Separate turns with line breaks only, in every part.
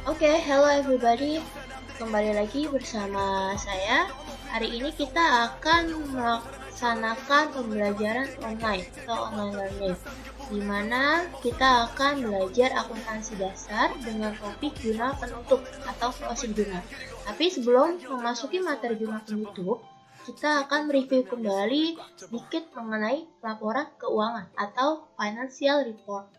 Oke, hello everybody. Kembali lagi bersama saya. Hari ini kita akan melaksanakan pembelajaran online atau online learning, di mana kita akan belajar akuntansi dasar dengan topik jurnal penutup atau closing journal. Tapi sebelum memasuki materi jurnal penutup, kita akan mereview kembali sedikit mengenai laporan keuangan atau financial report.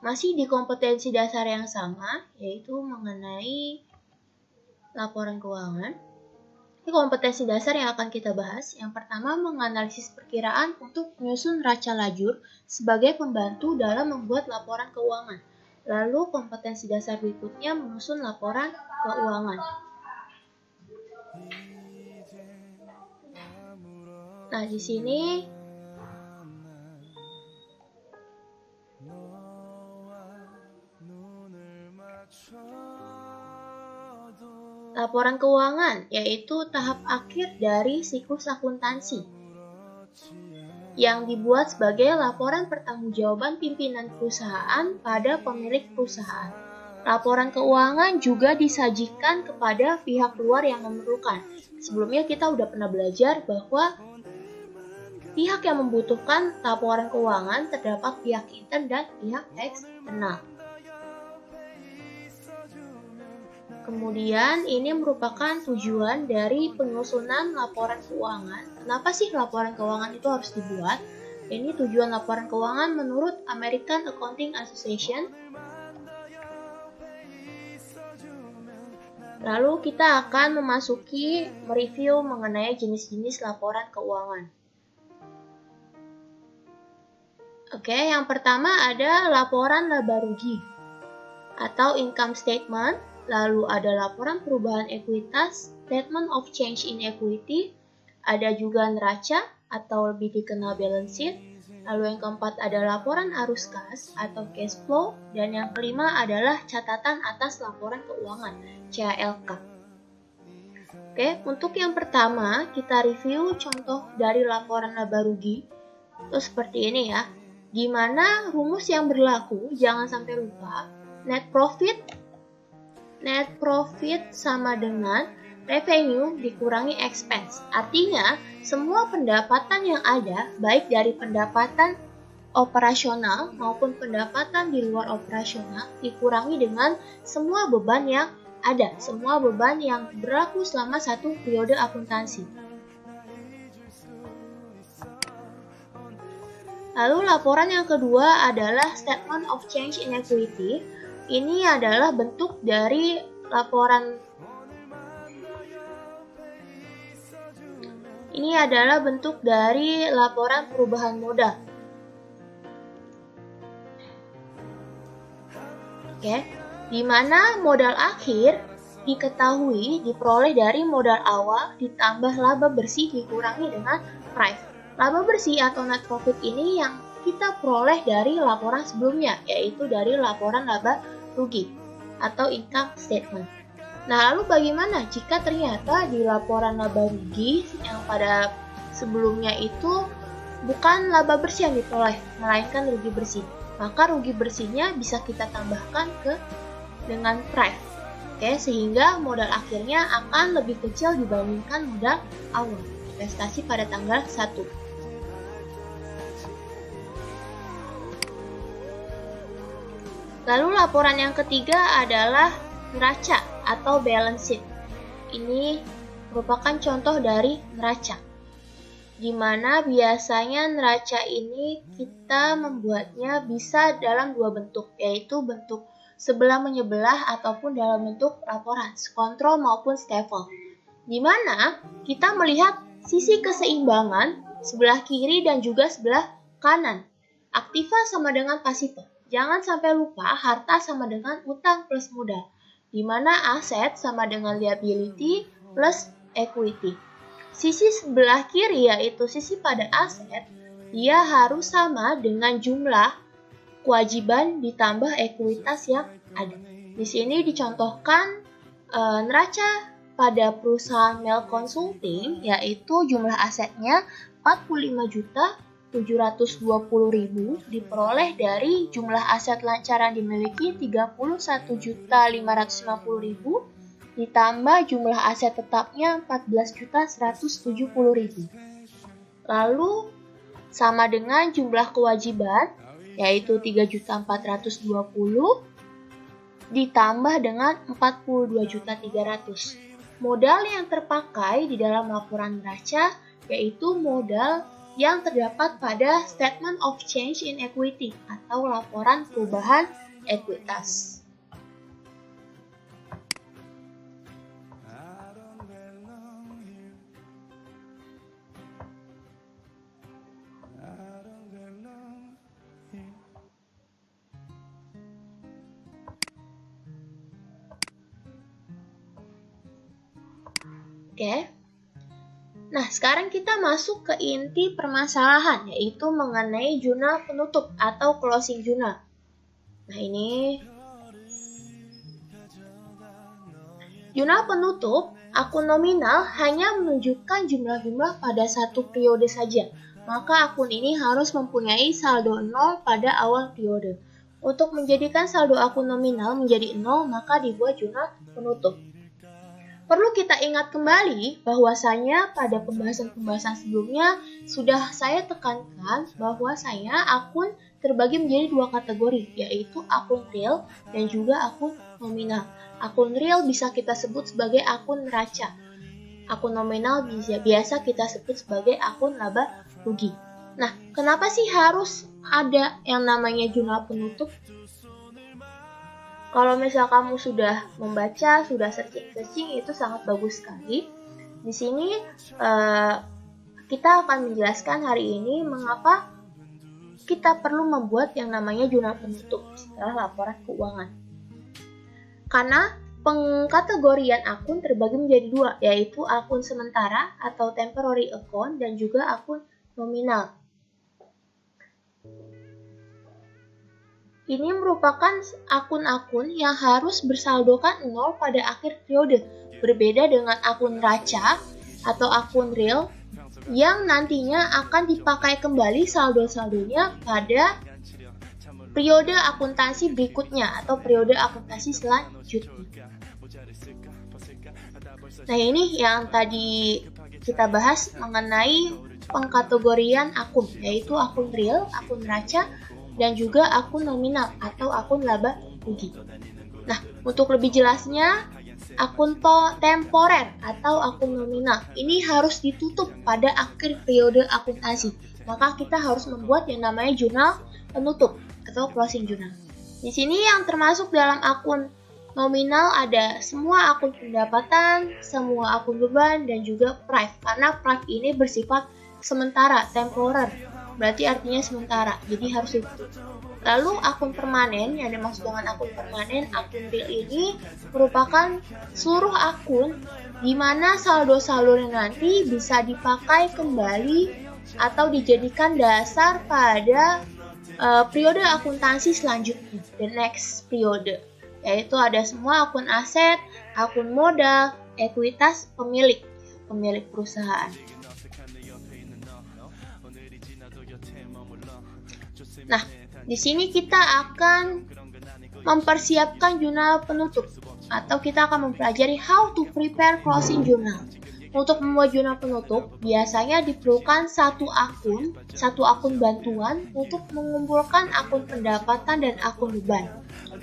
Masih di kompetensi dasar yang sama, yaitu mengenai laporan keuangan. Ini kompetensi dasar yang akan kita bahas. Yang pertama, menganalisis perkiraan untuk menyusun neraca lajur sebagai pembantu dalam membuat laporan keuangan. Lalu kompetensi dasar berikutnya menyusun laporan keuangan. Nah, di sini laporan keuangan yaitu tahap akhir dari siklus akuntansi yang dibuat sebagai laporan pertanggungjawaban pimpinan perusahaan pada pemilik perusahaan. Laporan keuangan juga disajikan kepada pihak luar yang memerlukan. Sebelumnya kita udah pernah belajar bahwa pihak yang membutuhkan laporan keuangan terdapat pihak intern dan pihak eksternal. Kemudian ini merupakan tujuan dari penyusunan laporan keuangan. Kenapa sih laporan keuangan itu harus dibuat? Ini tujuan laporan keuangan menurut American Accounting Association. Lalu kita akan memasuki mereview mengenai jenis-jenis laporan keuangan. Oke, yang pertama ada laporan laba rugi atau income statement. Lalu ada laporan perubahan ekuitas, statement of change in equity, ada juga neraca atau lebih dikenal balance sheet. Lalu yang keempat ada laporan arus kas atau cash flow, dan yang kelima adalah catatan atas laporan keuangan, CALK. Oke, untuk yang pertama kita review contoh dari laporan laba rugi. Itu seperti ini ya. Di mana rumus yang berlaku, jangan sampai lupa, net profit sama dengan revenue dikurangi expense. Artinya, semua pendapatan yang ada, baik dari pendapatan operasional maupun pendapatan di luar operasional, dikurangi dengan semua beban yang ada, semua beban yang berlaku selama satu periode akuntansi. Lalu laporan yang kedua adalah statement of change in equity. Ini adalah bentuk dari laporan perubahan modal. Oke, di mana modal akhir diketahui diperoleh dari modal awal ditambah laba bersih dikurangi dengan price. Laba bersih atau net profit ini yang kita peroleh dari laporan sebelumnya, yaitu dari laporan laba rugi atau income statement. Nah, lalu bagaimana jika ternyata di laporan laba rugi yang pada sebelumnya itu bukan laba bersih yang diperoleh, melainkan rugi bersih? Maka rugi bersihnya bisa kita tambahkan dengan price. Oke, sehingga modal akhirnya akan lebih kecil dibandingkan modal awal, investasi pada tanggal 1. Lalu laporan yang ketiga adalah neraca atau balance sheet. Ini merupakan contoh dari neraca, di mana biasanya neraca ini kita membuatnya bisa dalam dua bentuk, yaitu bentuk sebelah menyebelah ataupun dalam bentuk laporan, kontrol maupun staple, di mana kita melihat sisi keseimbangan sebelah kiri dan juga sebelah kanan, aktiva sama dengan pasifa. Jangan sampai lupa harta sama dengan utang plus modal, di mana aset sama dengan liability plus equity. Sisi sebelah kiri yaitu sisi pada aset, dia harus sama dengan jumlah kewajiban ditambah ekuitas yang ada. Di sini dicontohkan neraca pada perusahaan Mel Consulting, yaitu jumlah asetnya 45.720.000 diperoleh dari jumlah aset lancaran dimiliki 31.550.000 ditambah jumlah aset tetapnya 14.170.000. Lalu sama dengan jumlah kewajiban yaitu 3.420.000 ditambah dengan 42.300. Modal yang terpakai di dalam laporan neraca yaitu modal yang terdapat pada Statement of Change in Equity atau laporan perubahan ekuitas. Oke. Nah, sekarang kita masuk ke inti permasalahan, yaitu mengenai jurnal penutup atau closing journal. Nah, ini jurnal penutup, akun nominal hanya menunjukkan jumlah-jumlah pada satu periode saja. Maka akun ini harus mempunyai saldo 0 pada awal periode. Untuk menjadikan saldo akun nominal menjadi 0, maka dibuat jurnal penutup. Perlu kita ingat kembali bahwasanya pada pembahasan-pembahasan sebelumnya sudah saya tekankan bahwasanya akun terbagi menjadi dua kategori, yaitu akun real dan juga akun nominal. Akun real bisa kita sebut sebagai akun neraca. Akun nominal biasa kita sebut sebagai akun laba rugi. Nah, kenapa sih harus ada yang namanya jurnal penutup? Kalau misal kamu sudah membaca, sudah searching itu sangat bagus sekali. Di sini kita akan menjelaskan hari ini mengapa kita perlu membuat yang namanya jurnal penutup setelah laporan keuangan. Karena pengkategorian akun terbagi menjadi dua, yaitu akun sementara atau temporary account dan juga akun nominal. Ini merupakan akun-akun yang harus bersaldokan 0 pada akhir periode, berbeda dengan akun neraca atau akun real yang nantinya akan dipakai kembali saldo-saldonya pada periode akuntansi berikutnya atau periode akuntansi selanjutnya. Nah, ini yang tadi kita bahas mengenai pengkategorian akun, yaitu akun real, akun neraca, dan juga akun nominal atau akun laba rugi. Nah, untuk lebih jelasnya, akun temporer atau akun nominal ini harus ditutup pada akhir periode akuntansi. Maka kita harus membuat yang namanya jurnal penutup atau closing journal. Di sini yang termasuk dalam akun nominal ada semua akun pendapatan, semua akun beban, dan juga price. Karena price ini bersifat sementara, temporer. Berarti artinya sementara, jadi harus ditutup. Lalu akun permanen, yang dimaksud dengan akun permanen, akun real ini merupakan seluruh akun di mana saldo-saldonya nanti bisa dipakai kembali atau dijadikan dasar pada periode akuntansi selanjutnya, the next periode. Yaitu ada semua akun aset, akun modal, ekuitas pemilik perusahaan. Nah, di sini kita akan mempersiapkan jurnal penutup atau kita akan mempelajari how to prepare closing journal. Untuk membuat jurnal penutup, biasanya diperlukan satu akun bantuan untuk mengumpulkan akun pendapatan dan akun beban.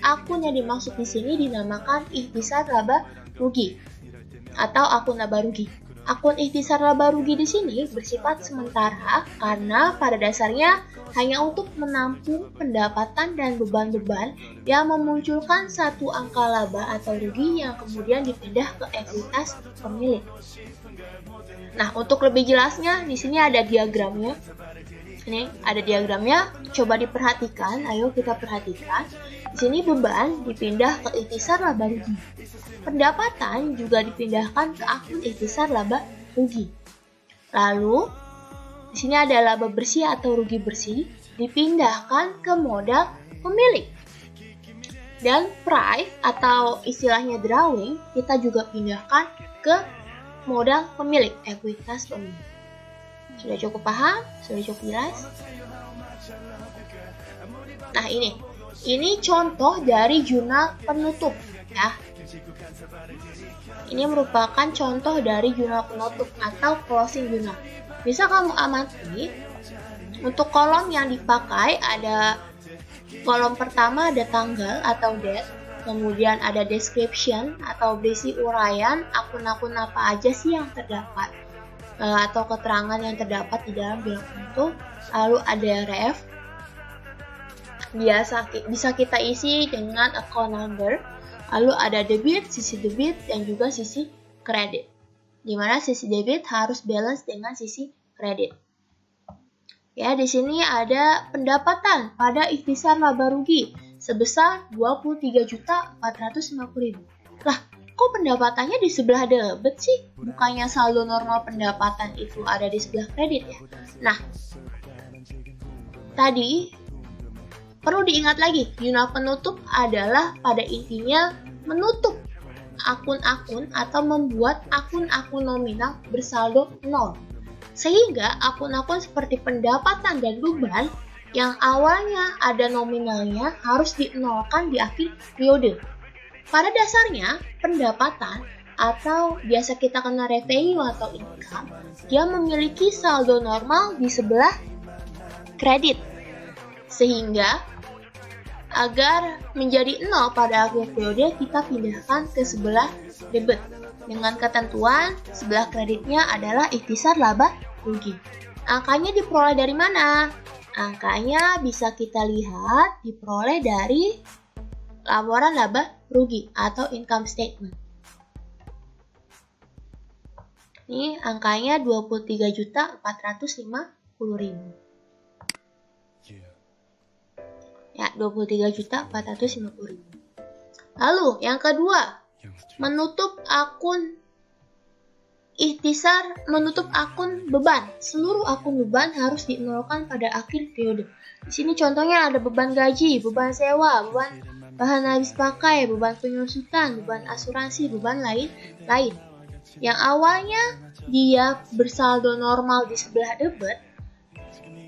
Akun yang dimaksud di sini dinamakan ikhtisar laba rugi atau akun laba rugi. Akun ikhtisar laba rugi di sini bersifat sementara karena pada dasarnya hanya untuk menampung pendapatan dan beban-beban yang memunculkan satu angka laba atau rugi yang kemudian dipindah ke ekuitas pemilik. Nah, untuk lebih jelasnya di sini ada diagramnya. Ini ada diagramnya, coba diperhatikan. Ayo kita perhatikan. Di sini beban dipindah ke ikhtisar laba rugi. Pendapatan juga dipindahkan ke akun ikhtisar laba rugi. Lalu di sini ada laba bersih atau rugi bersih dipindahkan ke modal pemilik. Dan price atau istilahnya drawing kita juga pindahkan ke modal pemilik, ekuitas pemilik. Sudah cukup paham? Sudah cukup jelas? Nah, ini contoh dari jurnal penutup ya. Ini merupakan contoh dari jurnal penutup atau closing jurnal. Bisa kamu amati, untuk kolom yang dipakai ada kolom pertama ada tanggal atau date, kemudian ada description atau berisi uraian akun-akun apa aja sih yang terdapat atau keterangan yang terdapat di dalam jurnal penutup. Lalu ada ref, bisa kita isi dengan account number. Lalu ada debit, sisi debit, dan juga sisi kredit. Dimana sisi debit harus balance dengan sisi kredit. Ya, di sini ada pendapatan pada ikhtisar laba rugi sebesar 23.450.000. Lah, kok pendapatannya di sebelah debit sih? Bukannya saldo normal pendapatan itu ada di sebelah kredit ya? Nah, tadi perlu diingat lagi, jurnal penutup adalah pada intinya menutup akun-akun atau membuat akun-akun nominal bersaldo 0. Sehingga akun-akun seperti pendapatan dan beban yang awalnya ada nominalnya harus dinolkan di akhir periode. Pada dasarnya, pendapatan atau biasa kita kenal revenue atau income, dia memiliki saldo normal di sebelah kredit. Sehingga agar menjadi 0 pada akhir periode, kita pindahkan ke sebelah debit dengan ketentuan sebelah kreditnya adalah ikhtisar laba rugi. Angkanya diperoleh dari mana? Angkanya bisa kita lihat diperoleh dari laporan laba rugi atau income statement. Ini angkanya 23.450.000. Ya, 23.450.000. Lalu yang kedua, menutup akun ikhtisar, menutup akun beban. Seluruh akun beban harus dinolkan pada akhir periode. Di sini contohnya ada beban gaji, beban sewa, beban bahan habis pakai, beban penyusutan, beban asuransi, beban lain-lain. Yang awalnya dia bersaldo normal di sebelah debit,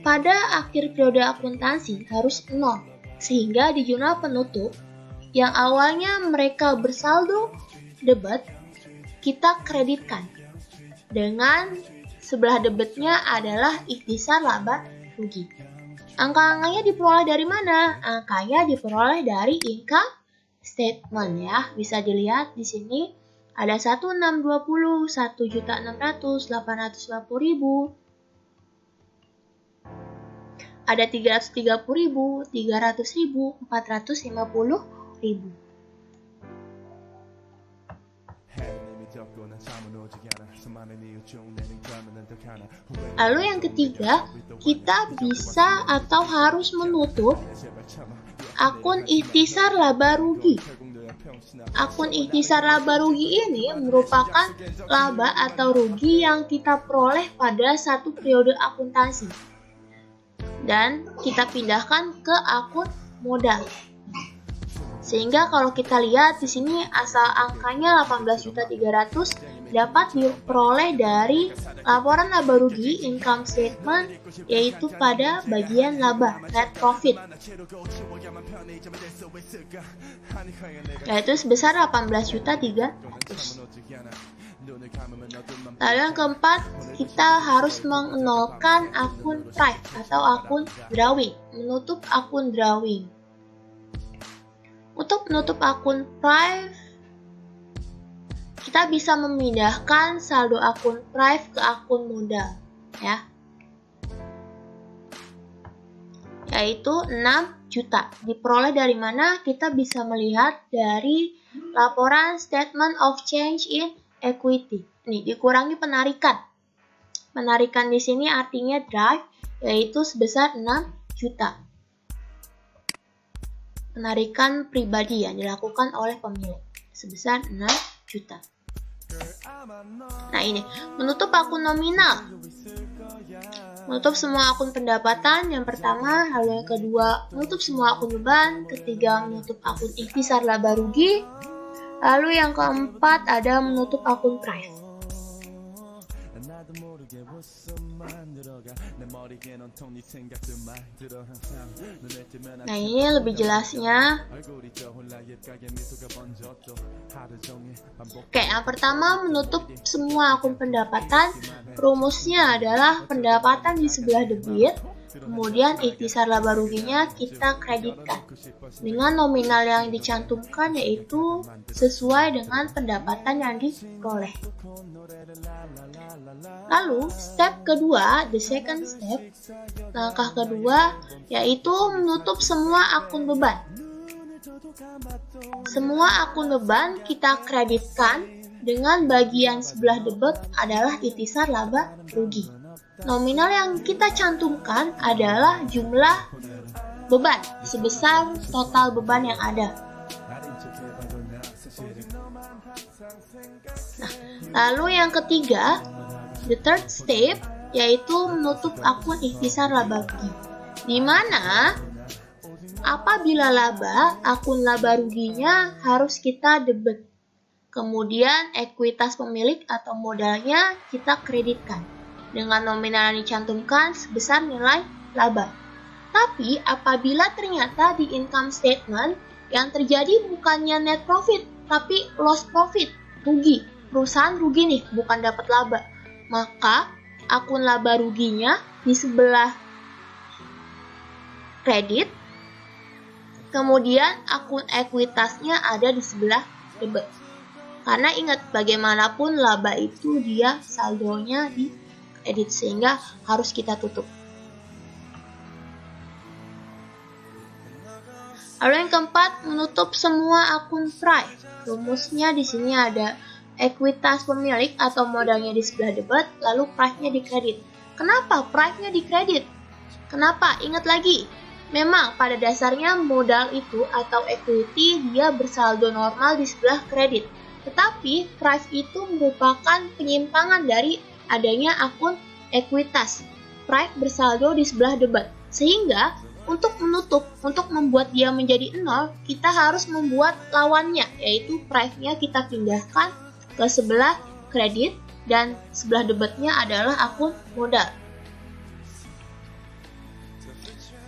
pada akhir periode akuntansi harus 0. Sehingga di jurnal penutup yang awalnya mereka bersaldo debit, kita kreditkan dengan sebelah debitnya adalah ikhtisar laba rugi. Angka-angkanya diperoleh dari mana? Angkanya diperoleh dari income statement ya. Bisa dilihat di sini ada 1620, 1.600, 850.000. Ada 330.000, 300.000, 450.000. Lalu yang ketiga, kita bisa atau harus menutup akun ikhtisar laba rugi. Akun ikhtisar laba rugi ini merupakan laba atau rugi yang kita peroleh pada satu periode akuntansi dan kita pindahkan ke akun modal. Sehingga kalau kita lihat di sini asal angkanya 18.300 dapat diperoleh dari laporan laba rugi income statement, yaitu pada bagian laba net profit, yaitu sebesar 18.300. Lalu yang keempat, kita harus menolkan akun Thrive atau akun drawing, menutup akun drawing. Untuk menutup akun Thrive, kita bisa memindahkan saldo akun Thrive ke akun modal, ya, yaitu 6 juta. Diperoleh dari mana? Kita bisa melihat dari laporan Statement of Change in Equity. Nih, dikurangi penarikan. Penarikan di sini artinya drive, yaitu sebesar 6 juta. Penarikan pribadi yang dilakukan oleh pemilik sebesar 6 juta. Nah, ini menutup akun nominal. Menutup semua akun pendapatan yang pertama, lalu yang kedua menutup semua akun beban, ketiga menutup akun ikhtisar laba rugi, Lalu yang keempat ada menutup akun Thrive. Nah, ini lebih jelasnya. Oke, yang pertama menutup semua akun pendapatan. Rumusnya adalah pendapatan di sebelah debit, kemudian ikhtisar laba ruginya kita kreditkan dengan nominal yang dicantumkan, yaitu sesuai dengan pendapatan yang diperoleh. Lalu step kedua, the second step, langkah kedua, yaitu menutup semua akun beban. Semua akun beban kita kreditkan dengan bagian sebelah debit adalah ikhtisar laba rugi. Nominal yang kita cantumkan adalah jumlah beban sebesar total beban yang ada. Nah, lalu yang ketiga, the third step, yaitu menutup akun ikhtisar laba rugi, di mana apabila laba, akun laba ruginya harus kita debit. Kemudian ekuitas pemilik atau modalnya kita kreditkan dengan nominal yang dicantumkan sebesar nilai laba. Tapi apabila ternyata di income statement yang terjadi bukannya net profit, tapi loss profit, rugi, perusahaan rugi nih, bukan dapat laba, maka akun laba ruginya di sebelah kredit, kemudian akun ekuitasnya ada di sebelah debit. Karena ingat, bagaimanapun laba itu dia saldonya di kredit, sehingga harus kita tutup. Lalu yang keempat, menutup semua akun Thrive. Rumusnya di sini ada ekuitas pemilik atau modalnya di sebelah debit, lalu Thrive-nya di kredit. Kenapa Thrive-nya di kredit? Kenapa? Ingat lagi, memang pada dasarnya modal itu atau equity dia bersaldo normal di sebelah kredit. Tetapi Thrive itu merupakan penyimpangan dari adanya akun ekuitas. Thrive bersaldo di sebelah debit. Sehingga untuk menutup, untuk membuat dia menjadi 0, kita harus membuat lawannya, yaitu Thrive-nya kita pindahkan ke sebelah kredit dan sebelah debitnya adalah akun modal.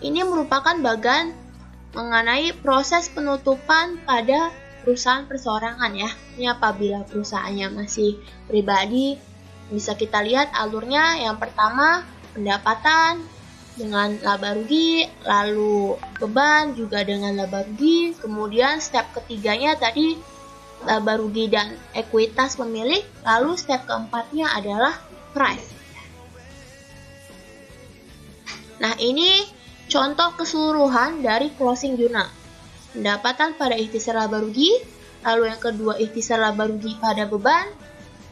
Ini merupakan bagian mengenai proses penutupan pada perusahaan perseorangan ya. Ini apabila perusahaannya masih pribadi, bisa kita lihat alurnya. Yang pertama pendapatan dengan laba rugi, lalu beban juga dengan laba rugi, kemudian step ketiganya tadi laba rugi dan ekuitas pemilik, lalu step keempatnya adalah Thrive. Nah, ini contoh keseluruhan dari closing journal. Pendapatan pada ikhtisar laba rugi, lalu yang kedua ikhtisar laba rugi pada beban,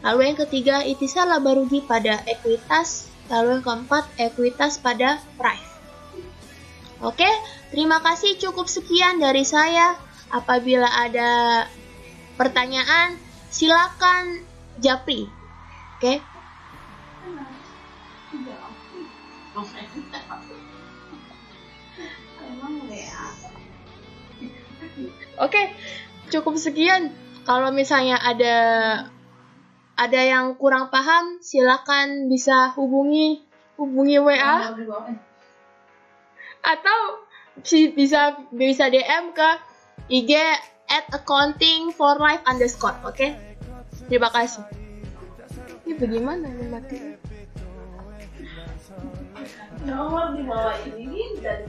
lalu yang ketiga ikhtisar laba rugi pada ekuitas, lalu yang keempat ekuitas pada Thrive. Oke, terima kasih, cukup sekian dari saya. Apabila ada pertanyaan, silakan japri. Oke. Oke, cukup sekian. Kalau misalnya ada yang kurang paham, silakan bisa hubungi WA atau bisa DM ke IG @accounting4life_. Oke? Terima kasih. Ini bagaimana nih mati? Nomor di bawah ini dan